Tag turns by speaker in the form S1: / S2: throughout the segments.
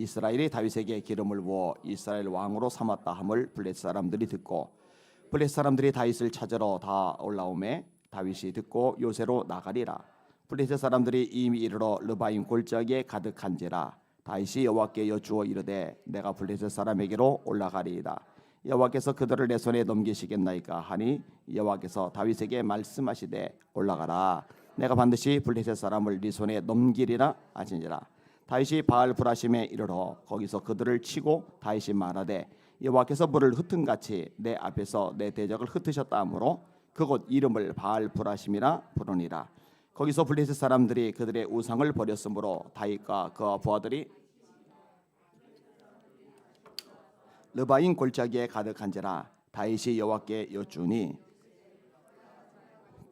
S1: 이스라엘이 다윗에게 기름을 부어 이스라엘 왕으로 삼았다 함을 블레셋 사람들이 듣고 블레셋 사람들이 다윗을 찾으러 다 올라오매 다윗이 듣고 요새로 나가리라. 블레셋 사람들이 이미 이르러 르바임 골짜기에 가득한지라. 다윗이 여호와께 여쭈어 이르되 내가 블레셋 사람에게로 올라가리이다. 여호와께서 그들을 내 손에 넘기시겠나이까 하니 여호와께서 다윗에게 말씀하시되 올라가라. 내가 반드시 블레셋 사람을 네 손에 넘기리라 하시니라. 다윗이 바알 브라심에 이르러 거기서 그들을 치고 다윗이 말하되 여호와께서 물을 흩은 같이 내 앞에서 내 대적을 흩으셨다 하므로 그곳 이름을 바알 브라심이라 부르니라. 거기서 블레셋 사람들이 그들의 우상을 버렸으므로 다윗과 그와 부하들이 르바임 골짜기에 가득한지라. 다윗이 여호와께 여쭈니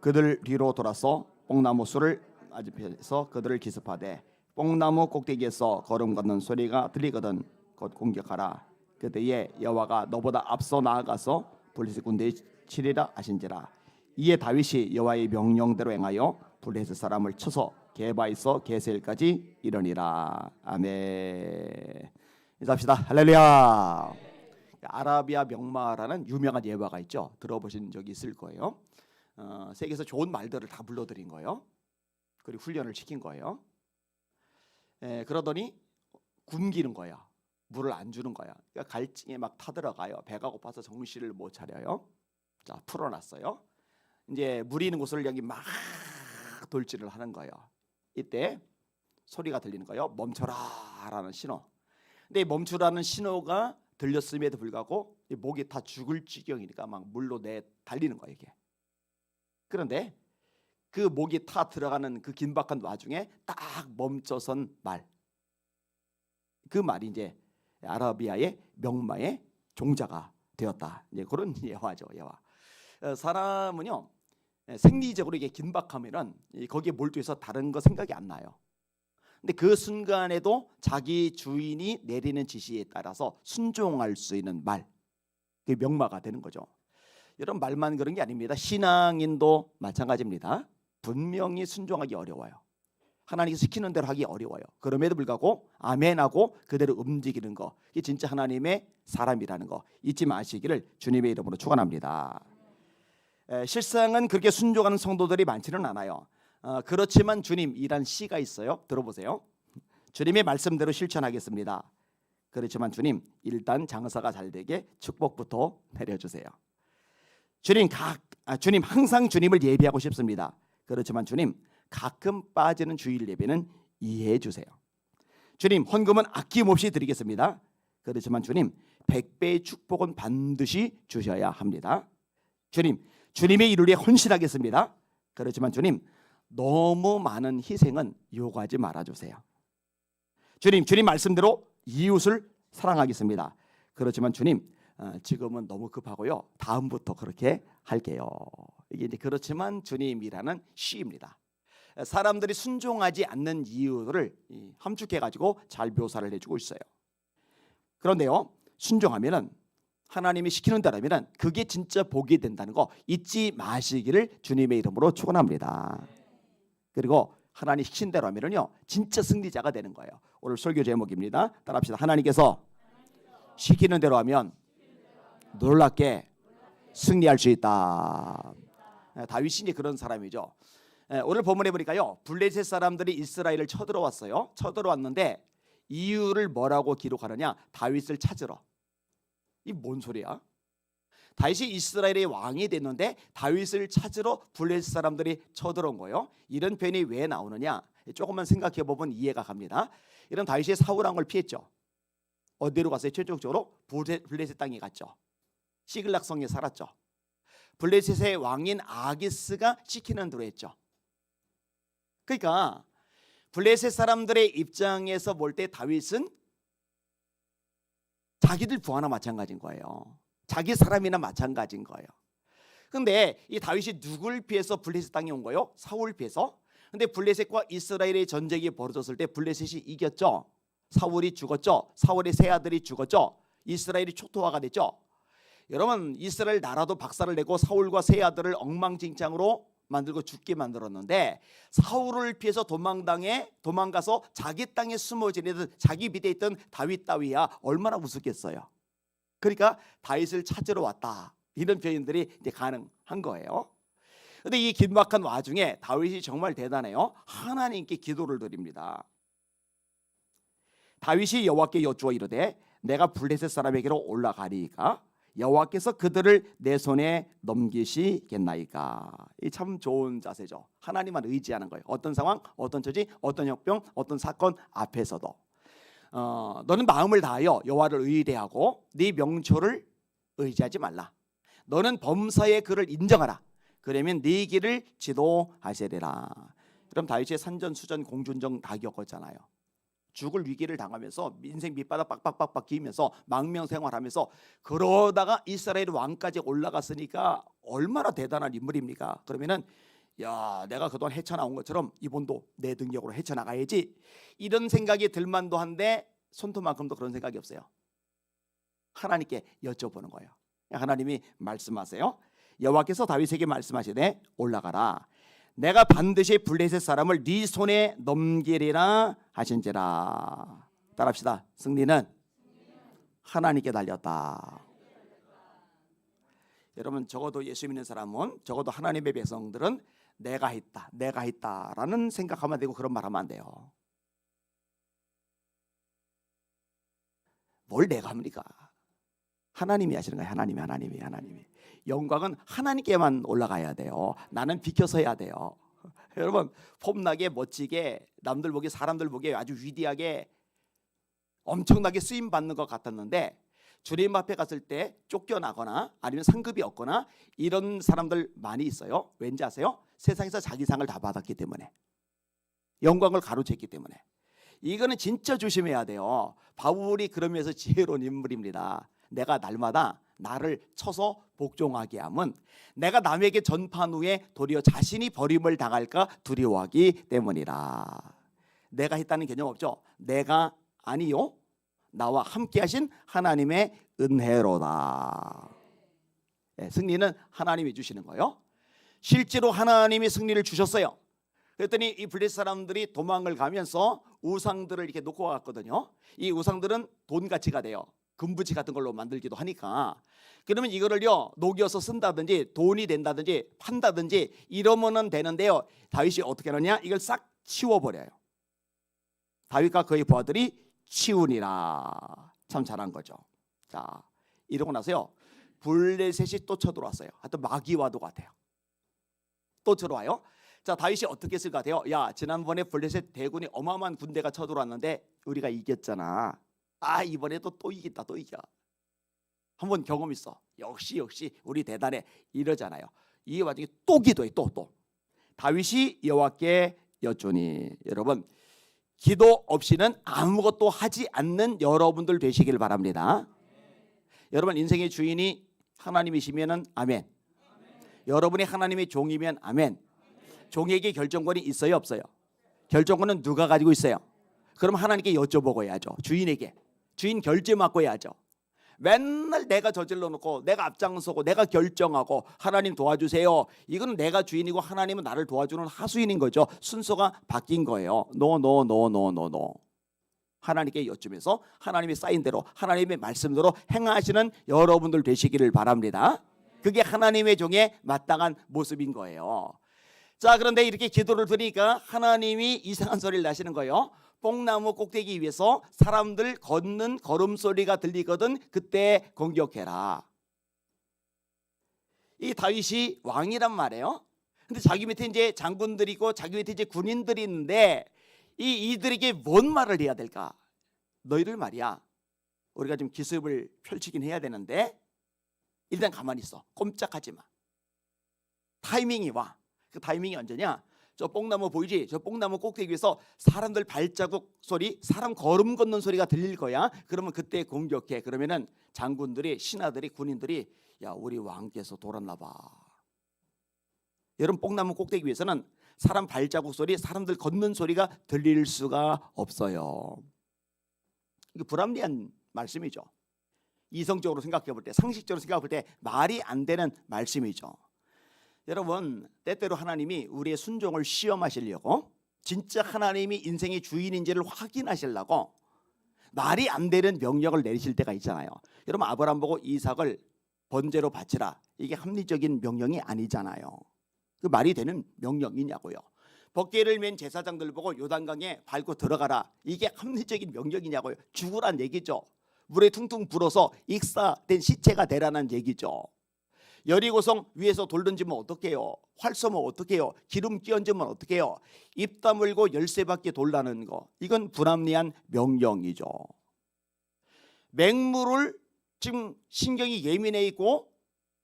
S1: 그들 뒤로 돌아서 뽕나무 수를 맞은편에서 그들을 기습하되 뽕나무 꼭대기에서 걸음 걷는 소리가 들리거든 곧 공격하라. 그때에 여호와가 너보다 앞서 나아가서 블레셋 군대에 치리라 하신지라. 이에 다윗이 여호와의 명령대로 행하여 블레셋 사람을 쳐서 게바에서 게셀까지 이르니라. 아멘. 인사합시다. 할렐루야. 아라비아 명마라는 유명한 예화가 있죠. 들어보신 적이 있을 거예요. 세계에서 좋은 말들을 다 불러드린 거예요. 그리고 훈련을 시킨 거예요. 그러더니 굶기는 거야. 물을 안 주는 거야. 그러니까 갈증에 막 타들어가요. 배가 고파서 정신을 못 차려요. 자, 풀어놨어요. 이제 물이 있는 곳을 여기 막 돌진을 하는 거예요. 이때 소리가 들리는 거예요. 멈춰라라는 신호. 근데 멈추라는 신호가 들렸음에도 불구하고 목이 다 죽을 지경이니까 막 물로 달리는 거예요. 이게. 그런데 그 목이 타 들어가는 그 긴박한 와중에 딱 멈춰선 말. 그 말이 이제 아라비아의 명마의 종자가 되었다. 이제 그런 예화죠. 예화. 사람은요 생리적으로 이게 긴박하면은 거기에 몰두해서 다른 거 생각이 안 나요. 근데 그 순간에도 자기 주인이 내리는 지시에 따라서 순종할 수 있는 말, 그게 명마가 되는 거죠. 이런 말만 그런 게 아닙니다. 신앙인도 마찬가지입니다. 분명히 순종하기 어려워요. 하나님께서 시키는 대로 하기 어려워요. 그럼에도 불구하고 아멘하고 그대로 움직이는 거, 이게 진짜 하나님의 사람이라는 거 잊지 마시기를 주님의 이름으로 축원합니다. 실상은 그렇게 순종하는 성도들이 많지는 않아요. 그렇지만 주님이란 시가 있어요. 들어보세요. 주님의 말씀대로 실천하겠습니다. 그렇지만 주님 일단 장사가 잘 되게 축복부터 내려주세요. 주님 항상 주님을 예배하고 싶습니다. 그렇지만 주님 가끔 빠지는 주일 예배는 이해해 주세요. 주님 헌금은 아낌없이 드리겠습니다. 그렇지만 주님 100배의 축복은 반드시 주셔야 합니다. 주님 주님의 이루에 헌신하겠습니다. 그렇지만 주님 너무 많은 희생은 요구하지 말아주세요. 주님 말씀대로 이웃을 사랑하겠습니다. 그렇지만 주님 지금은 너무 급하고요. 다음부터 그렇게 할게요. 이게 이제 그렇지만 주님이라는 시입니다. 사람들이 순종하지 않는 이유를 함축해가지고 잘 묘사를 해주고 있어요. 그런데요, 순종하면은 하나님이 시키는 대로라면은 그게 진짜 복이 된다는 거 잊지 마시기를 주님의 이름으로 축원합니다. 그리고 하나님 시킨 대로 하면은요 진짜 승리자가 되는 거예요. 오늘 설교 제목입니다. 따라합시다. 하나님께서 시키는 대로 하면 놀랍게 승리할 수 있다. 다윗이 이제 그런 사람이죠. 오늘 본문에 보니까요 블레셋 사람들이 이스라엘을 쳐들어왔어요. 쳐들어왔는데 이유를 뭐라고 기록하느냐? 다윗을 찾으러. 이 뭔 소리야? 다윗이 이스라엘의 왕이 됐는데 다윗을 찾으러 블레셋 사람들이 쳐들어온 거예요. 이런 표현이 왜 나오느냐? 조금만 생각해 보면 이해가 갑니다. 이런 다윗이 사울 왕을 피했죠. 어디로 갔어요? 최종적으로 블레셋 땅에 갔죠. 시글락 성에 살았죠. 블레셋의 왕인 아기스가 시키는 대로 했죠. 그러니까 블레셋 사람들의 입장에서 볼 때 다윗은 자기들 부하나 마찬가지인 거예요. 자기 사람이나 마찬가지인 거예요. 그런데 이 다윗이 누굴 피해서 블레셋 땅에 온 거예요? 사울 피해서. 근데 블레셋과 이스라엘의 전쟁이 벌어졌을 때 블레셋이 이겼죠. 사울이 죽었죠. 사울의 세 아들이 죽었죠. 이스라엘이 초토화가 됐죠. 여러분 이스라엘 나라도 박살을 내고 사울과 세 아들을 엉망진창으로 만들고 죽게 만들었는데 사울을 피해서 도망가서 자기 땅에 숨어 지내던 자기 밑에 있던 다윗 따위야 얼마나 우습겠어요. 그러니까 다윗을 찾으러 왔다, 이런 표현들이 이제 가능한 거예요. 그런데 이 긴박한 와중에 다윗이 정말 대단해요. 하나님께 기도를 드립니다. 다윗이 여호와께 여쭈어 이르되 내가 블레셋 사람에게로 올라가리이까 여호와께서 그들을 내 손에 넘기시겠나이까. 이 참 좋은 자세죠. 하나님만 의지하는 거예요. 어떤 상황, 어떤 처지, 어떤 역병, 어떤 사건 앞에서도 너는 마음을 다하여 여호와를 의뢰하고 네 명초를 의지하지 말라. 너는 범사의 그를 인정하라. 그러면 네 길을 지도하시리라. 그럼 다윗이 산전수전 공준정 다 겪었잖아요. 죽을 위기를 당하면서 인생 밑바닥 빡빡빡빡 기면서 망명생활하면서 그러다가 이스라엘 왕까지 올라갔으니까 얼마나 대단한 인물입니까? 그러면은 야, 내가 그동안 헤쳐나온 것처럼 이번도 내 능력으로 헤쳐나가야지, 이런 생각이 들만도 한데 손톱만큼도 그런 생각이 없어요. 하나님께 여쭤보는 거예요. 하나님이 말씀하세요. 여호와께서 다윗에게 말씀하시되 올라가라. 내가 반드시 블레셋 사람을 네 손에 넘기리라 하신지라. 따라합시다. 승리는 하나님께 달렸다. 여러분, 적어도 예수 믿는 사람은, 적어도 하나님의 백성들은 내가 했다라는 생각하면 되고 그런 말하면 안 돼요. 뭘 내가 합니까? 하나님이 하시는 거예요. 하나님이. 영광은 하나님께만 올라가야 돼요. 나는 비켜서 해야 돼요. 여러분, 폼나게 멋지게 남들 보기에, 사람들 보기에 아주 위대하게 엄청나게 쓰임 받는 것 같았는데 주님 앞에 갔을 때 쫓겨나거나 아니면 상급이 없거나 이런 사람들 많이 있어요. 왠지 아세요? 세상에서 자기 상을 다 받았기 때문에, 영광을 가로챘기 때문에. 이거는 진짜 조심해야 돼요. 바울이 그러면서 지혜로운 인물입니다. 내가 날마다 나를 쳐서 복종하게 함은 내가 남에게 전파한 후에 도리어 자신이 버림을 당할까 두려워하기 때문이라. 내가 했다는 개념 없죠. 내가 아니요, 나와 함께 하신 하나님의 은혜로다. 승리는 하나님이 주시는 거예요. 실제로 하나님이 승리를 주셨어요. 그랬더니 이 블레셋 사람들이 도망을 가면서 우상들을 이렇게 놓고 갔거든요. 이 우상들은 돈 가치가 돼요. 금부치 같은 걸로 만들기도 하니까. 그러면 이거를요 녹여서 쓴다든지 돈이 된다든지 판다든지 이러면은 되는데요, 다윗이 어떻게 하느냐, 이걸 싹 치워버려요. 다윗과 그의 부하들이 치우니라. 참 잘한 거죠. 자, 이러고 나서요 블레셋이 또 쳐들어왔어요. 하여튼 마귀와도 같아요. 또 들어와요. 자, 다윗이 어떻게 했을 것 같아요? 야, 지난번에 블레셋 대군이 어마어마한 군대가 쳐들어왔는데 우리가 이겼잖아. 아, 이번에도 또 이긴다, 또 이겨. 한번 경험 있어. 역시 우리 대단해, 이러잖아요. 이 와중에 또 기도해. 또 다윗이 여호와께 여쭈니. 여러분, 기도 없이는 아무것도 하지 않는 여러분들 되시길 바랍니다. 여러분, 인생의 주인이 하나님이시면은 아멘. 여러분이 하나님의 종이면 아멘. 종에게 결정권이 있어요, 없어요? 결정권은 누가 가지고 있어요? 그럼 하나님께 여쭤보고 해야죠. 주인에게. 주인 결제 맡고 해야죠. 맨날 내가 저질러 놓고 내가 앞장서고 내가 결정하고 하나님 도와주세요, 이거는 내가 주인이고 하나님은 나를 도와주는 하수인인 거죠. 순서가 바뀐 거예요. 노. 하나님께 여쭈면서 하나님의 사인대로, 하나님의 말씀대로 행하시는 여러분들 되시기를 바랍니다. 그게 하나님의 종의 마땅한 모습인 거예요. 자, 그런데 이렇게 기도를 드리니까 하나님이 이상한 소리를 나시는 거예요. 뽕나무 꼭대기 위에서 사람들 걷는 걸음소리가 들리거든 그때 공격해라. 이 다윗이 왕이란 말이에요. 근데 자기 밑에 이제 장군들이 있고 자기 밑에 이제 군인들이 있는데 이들에게 뭔 말을 해야 될까? 너희들 말이야, 우리가 좀 기습을 펼치긴 해야 되는데 일단 가만히 있어. 꼼짝하지 마. 타이밍이 와. 그 타이밍이 언제냐? 저 뽕나무 보이지? 저 뽕나무 꼭대기 위에서 사람들 발자국 소리, 사람 걸음 걷는 소리가 들릴 거야. 그러면 그때 공격해. 그러면은 장군들이, 신하들이, 군인들이 야, 우리 왕께서 돌았나 봐. 여러분, 뽕나무 꼭대기 위에서는 사람 발자국 소리, 사람들 걷는 소리가 들릴 수가 없어요. 이게 불합리한 말씀이죠. 이성적으로 생각해 볼 때, 상식적으로 생각해 볼 때 말이 안 되는 말씀이죠. 여러분, 때때로 하나님이 우리의 순종을 시험하시려고, 진짜 하나님이 인생의 주인인지를 확인하시려고 말이 안 되는 명령을 내리실 때가 있잖아요. 여러분, 아브라함 보고 이삭을 번제로 바치라, 이게 합리적인 명령이 아니잖아요. 그 말이 되는 명령이냐고요. 법궤를 맨 제사장들 보고 요단강에 밟고 들어가라, 이게 합리적인 명령이냐고요. 죽으란 얘기죠. 물에 퉁퉁 불어서 익사된 시체가 되라는 얘기죠. 여리고성 위에서 돌 던지면 어떡해요? 활 쏘면 어떡해요? 기름 끼얹으면 어떡해요? 입 다물고 13바퀴 돌라는 거, 이건 불합리한 명령이죠. 맹물을 지금 신경이 예민해 있고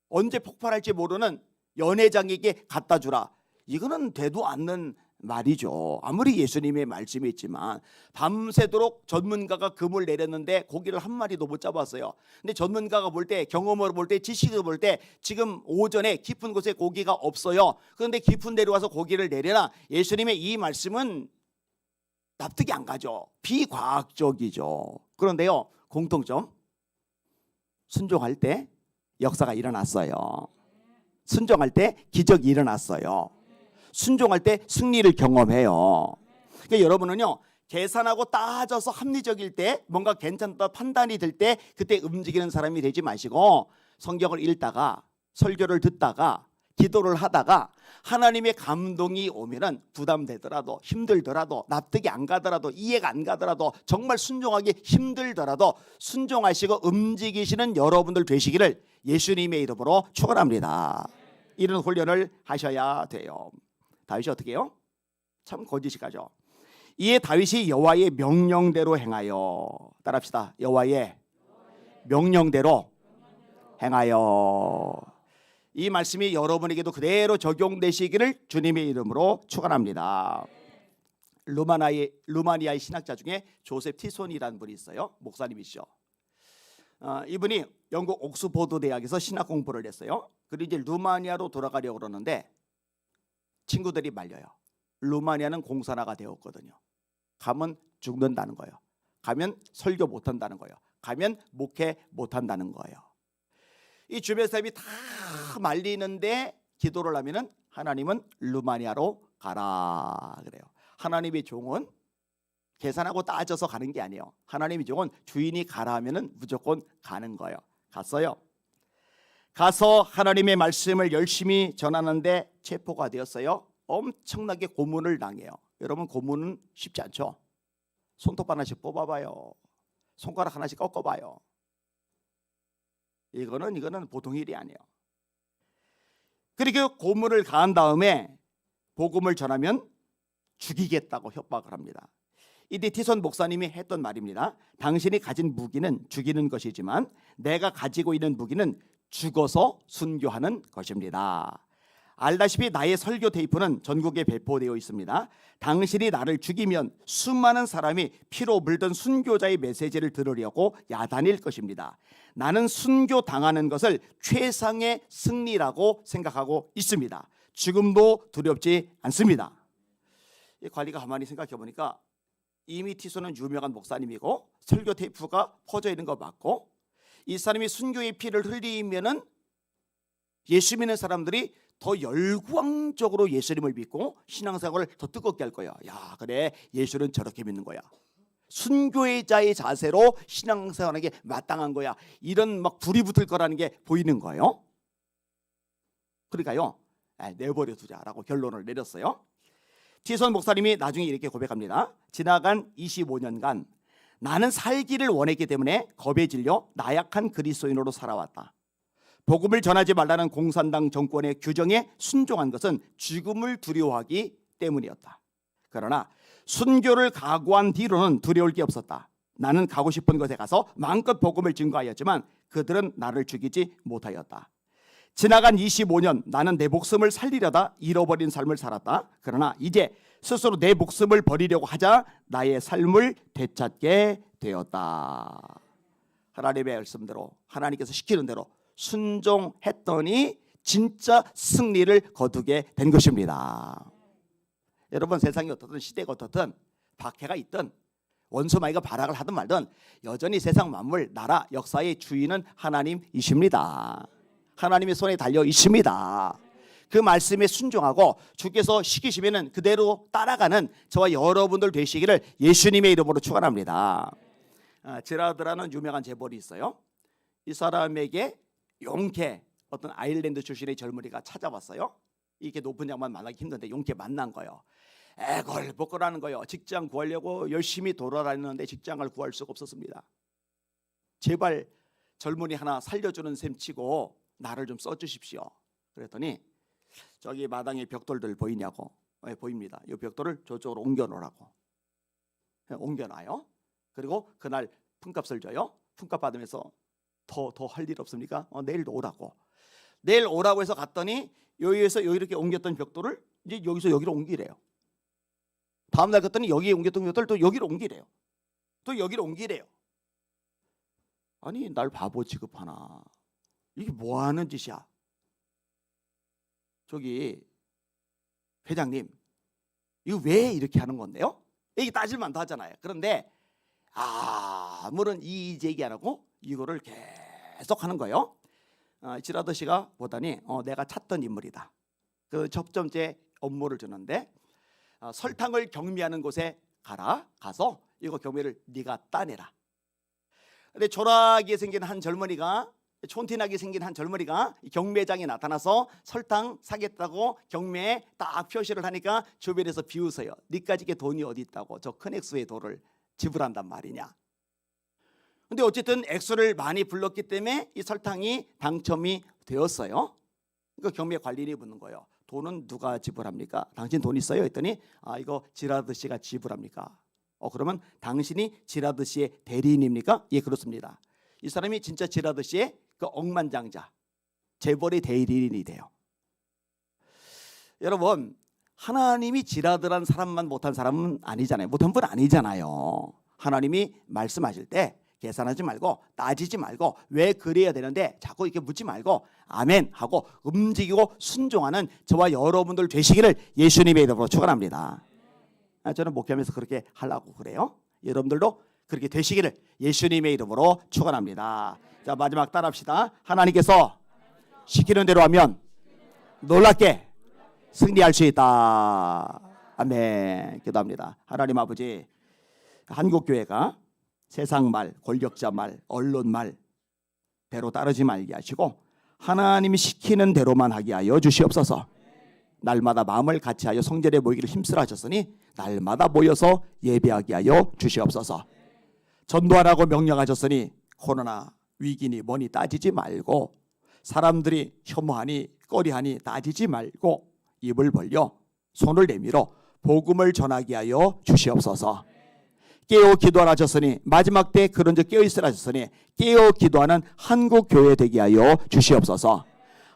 S1: 언제 폭발할지 모르는 연회장에게 갖다 주라, 이거는 되도 않는 말이죠. 아무리 예수님의 말씀이 있지만 밤새도록 전문가가 금을 내렸는데 고기를 한 마리도 못 잡았어요. 근데 전문가가 볼 때, 경험으로 볼 때, 지식으로 볼 때 지금 오전에 깊은 곳에 고기가 없어요. 그런데 깊은 데로 와서 고기를 내려라, 예수님의 이 말씀은 납득이 안 가죠. 비과학적이죠. 그런데요, 공통점, 순종할 때 역사가 일어났어요. 순종할 때 기적이 일어났어요. 순종할 때 승리를 경험해요. 그러니까 여러분은요, 계산하고 따져서 합리적일 때, 뭔가 괜찮다 판단이 들 때 그때 움직이는 사람이 되지 마시고, 성경을 읽다가, 설교를 듣다가, 기도를 하다가 하나님의 감동이 오면은 부담되더라도, 힘들더라도, 납득이 안 가더라도, 이해가 안 가더라도, 정말 순종하기 힘들더라도 순종하시고 움직이시는 여러분들 되시기를 예수님의 이름으로 축원합니다. 이런 훈련을 하셔야 돼요. 다윗이 어떻게 해요? 참 거짓이가죠. 이에 다윗이 여호와의 명령대로 행하여, 따라합시다. 여호와의 명령대로 행하여. 이 말씀이 여러분에게도 그대로 적용되시기를 주님의 이름으로 축원합니다. 루마니아의 신학자 중에 조셉 티손이라는 분이 있어요. 목사님이시죠. 이분이 영국 옥스포드 대학에서 신학 공부를 했어요. 그리고 이제 루마니아로 돌아가려고 그러는데 친구들이 말려요. 루마니아는 공산화가 되었거든요. 가면 죽는다는 거예요. 가면 설교 못한다는 거예요. 가면 목회 못한다는 거예요. 이 주변 사람이 다 말리는데 기도를 하면은 하나님은 루마니아로 가라 그래요. 하나님의 종은 계산하고 따져서 가는 게 아니에요. 하나님의 종은 주인이 가라 하면은 무조건 가는 거예요. 갔어요. 가서 하나님의 말씀을 열심히 전하는데 체포가 되었어요. 엄청나게 고문을 당해요. 여러분, 고문은 쉽지 않죠. 손톱 하나씩 뽑아봐요. 손가락 하나씩 꺾어봐요. 이거는 보통 일이 아니에요. 그리고 고문을 가한 다음에 복음을 전하면 죽이겠다고 협박을 합니다. 이때 티손 목사님이 했던 말입니다. 당신이 가진 무기는 죽이는 것이지만 내가 가지고 있는 무기는 죽어서 순교하는 것입니다. 알다시피 나의 설교 테이프는 전국에 배포되어 있습니다. 당신이 나를 죽이면 수많은 사람이 피로 물든 순교자의 메시지를 들으려고 야단일 것입니다. 나는 순교당하는 것을 최상의 승리라고 생각하고 있습니다. 죽음도 두렵지 않습니다. 이 관리가 가만히 생각해 보니까 이미 티소는 유명한 목사님이고 설교 테이프가 퍼져 있는 거 맞고, 이 사람이 순교의 피를 흘리면은 예수 믿는 사람들이 더 열광적으로 예수님을 믿고 신앙생활을 더 뜨겁게 할 거야. 야, 그래, 예수는 저렇게 믿는 거야. 순교자의 자세로 신앙생활하게 마땅한 거야. 이런 막 불이 붙을 거라는 게 보이는 거예요. 그러니까요, 내버려 두자라고 결론을 내렸어요. 티손 목사님이 나중에 이렇게 고백합니다. 지나간 25년간 나는 살기를 원했기 때문에 겁에 질려 나약한 그리스도인으로 살아왔다. 복음을 전하지 말라는 공산당 정권의 규정에 순종한 것은 죽음을 두려워하기 때문이었다. 그러나 순교를 각오한 뒤로는 두려울 게 없었다. 나는 가고 싶은 곳에 가서 마음껏 복음을 증거하였지만 그들은 나를 죽이지 못하였다. 지나간 25년 나는 내 목숨을 살리려다 잃어버린 삶을 살았다. 그러나 이제 스스로 내 목숨을 버리려고 하자 나의 삶을 되찾게 되었다. 하나님의 말씀대로, 하나님께서 시키는 대로 순종했더니 진짜 승리를 거두게 된 것입니다. 여러분, 세상이 어떻든 시대가 어떻든 박해가 있든 원수마귀가 발악을 하든 말든 여전히 세상 만물, 나라, 역사의 주인은 하나님이십니다. 하나님의 손에 달려 있습니다. 그 말씀에 순종하고 주께서 시키시면은 그대로 따라가는 저와 여러분들 되시기를 예수님의 이름으로 축원합니다. 제라드라는 유명한 재벌이 있어요. 이 사람에게 용케 어떤 아일랜드 출신의 젊은이가 찾아왔어요. 이렇게 높은 장만 만나기 힘든데 용케 만난 거예요. 애걸복걸하는 거예요. 직장 구하려고 열심히 돌아다니는데 직장을 구할 수가 없었습니다. 제발 젊은이 하나 살려주는 셈 치고 나를 좀 써주십시오. 그랬더니 저기 마당에 벽돌들 보이냐고. 보입니다. 이 벽돌을 저쪽으로 옮겨놓으라고. 옮겨놔요. 그리고 그날 품값을 줘요. 품값 받으면서 더 할 일 없습니까? 내일도 오라고. 내일 오라고 해서 갔더니 여기에서 여기 이렇게 옮겼던 벽돌을 이제 여기서 여기로 옮기래요. 다음날 갔더니 여기에 옮겼던 벽돌을 또 여기로 옮기래요. 또 여기로 옮기래요. 아니 날 바보 취급하나. 이게 뭐 하는 짓이야. 저기 회장님 이거 왜 이렇게 하는 건데요? 이게 따질만도 하잖아요. 그런데 아무런 이의 제기 안 하고 이거를 계속 하는 거예요. 지라드 씨가 보다니 내가 찾던 인물이다. 그 첫 번째 업무를 주는데 설탕을 경매하는 곳에 가서 이거 경매를 네가 따내라. 근데 초라하게 생긴 한 젊은이가 촌티나게 생긴 한 젊은이가 경매장에 나타나서 설탕 사겠다고 경매에 딱 표시를 하니까 주변에서 비웃어요. 니까지 게 돈이 어디 있다고 저 큰 액수의 돈을 지불한단 말이냐. 근데 어쨌든 액수를 많이 불렀기 때문에 이 설탕이 당첨이 되었어요. 그러니까 경매 관리인이 묻는 거예요. 돈은 누가 지불합니까? 당신 돈 있어요? 했더니 이거 지라드 씨가 지불합니까? 그러면 당신이 지라드 씨의 대리인입니까? 예, 그렇습니다. 이 사람이 진짜 지라드 씨의 그 억만장자 재벌의 대리인이 돼요. 여러분 하나님이 지라드란 사람만 못한 사람은 아니잖아요. 못한 분 아니잖아요. 하나님이 말씀하실 때 계산하지 말고 따지지 말고 왜 그래야 되는데 자꾸 이렇게 묻지 말고 아멘 하고 움직이고 순종하는 저와 여러분들 되시기를 예수님의 이름으로 축원합니다. 저는 목회하면서 그렇게 하려고 그래요. 여러분들도 그렇게 되시기를 예수님의 이름으로 축원합니다. 자, 마지막 따라합시다. 하나님께서 시키는 대로 하면 놀랍게 승리할 수 있다. 아멘. 기도합니다. 하나님 아버지, 한국교회가 세상 말, 권력자 말, 언론 말 대로 따르지 말게 하시고 하나님이 시키는 대로만 하게 하여 주시옵소서. 날마다 마음을 같이하여 성전에 모이기를 힘쓰라 하셨으니 날마다 모여서 예배하게 하여 주시옵소서. 전도하라고 명령하셨으니 코로나 위기니 뭐니 따지지 말고 사람들이 혐오하니 꺼리하니 따지지 말고 입을 벌려 손을 내밀어 복음을 전하게 하여 주시옵소서. 깨어 기도하라 하셨으니 마지막 때 그런 적 깨어있으라 하셨으니 깨어 기도하는 한국교회 되게 하여 주시옵소서.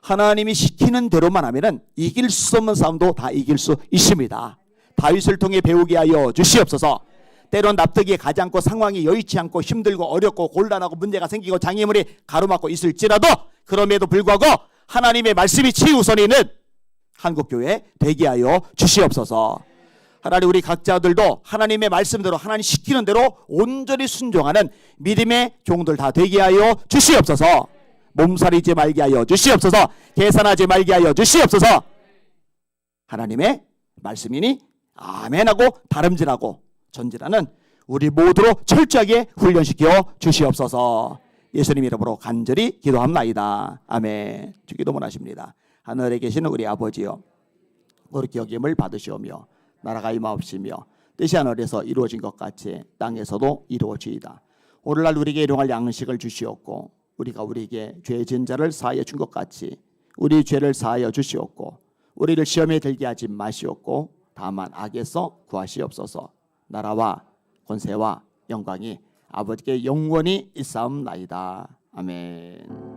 S1: 하나님이 시키는 대로만 하면은 이길 수 없는 싸움도 다 이길 수 있습니다. 다윗을 통해 배우게 하여 주시옵소서. 때론 납득이 가지 않고 상황이 여의치 않고 힘들고 어렵고 곤란하고 문제가 생기고 장애물이 가로막고 있을지라도 그럼에도 불구하고 하나님의 말씀이 최우선에 있는 한국교회 되게 하여 주시옵소서. 하나님 우리 각자들도 하나님의 말씀대로 하나님 시키는 대로 온전히 순종하는 믿음의 종들 다 되게 하여 주시옵소서. 몸살이지 말게 하여 주시옵소서. 계산하지 말게 하여 주시옵소서. 하나님의 말씀이니 아멘하고 다름질하고 전진하는 우리 모두로 철저하게 훈련시켜 주시옵소서. 예수님 이름으로 간절히 기도합나이다. 아멘. 주기도 원하십니다. 하늘에 계시는 우리 아버지여, 거룩히 여김을 받으시오며 나라가 임하옵시며 뜻이 하늘에서 이루어진 것 같이 땅에서도 이루어지이다. 오늘날 우리에게 일용할 양식을 주시옵고 우리가 우리에게 죄 지은 자를 사하여 준 것 같이 우리 죄를 사하여 주시옵고 우리를 시험에 들게 하지 마시옵고 다만 악에서 구하시옵소서. 나라와 권세와 영광이 아버지께 영원히 있사옵나이다. 아멘.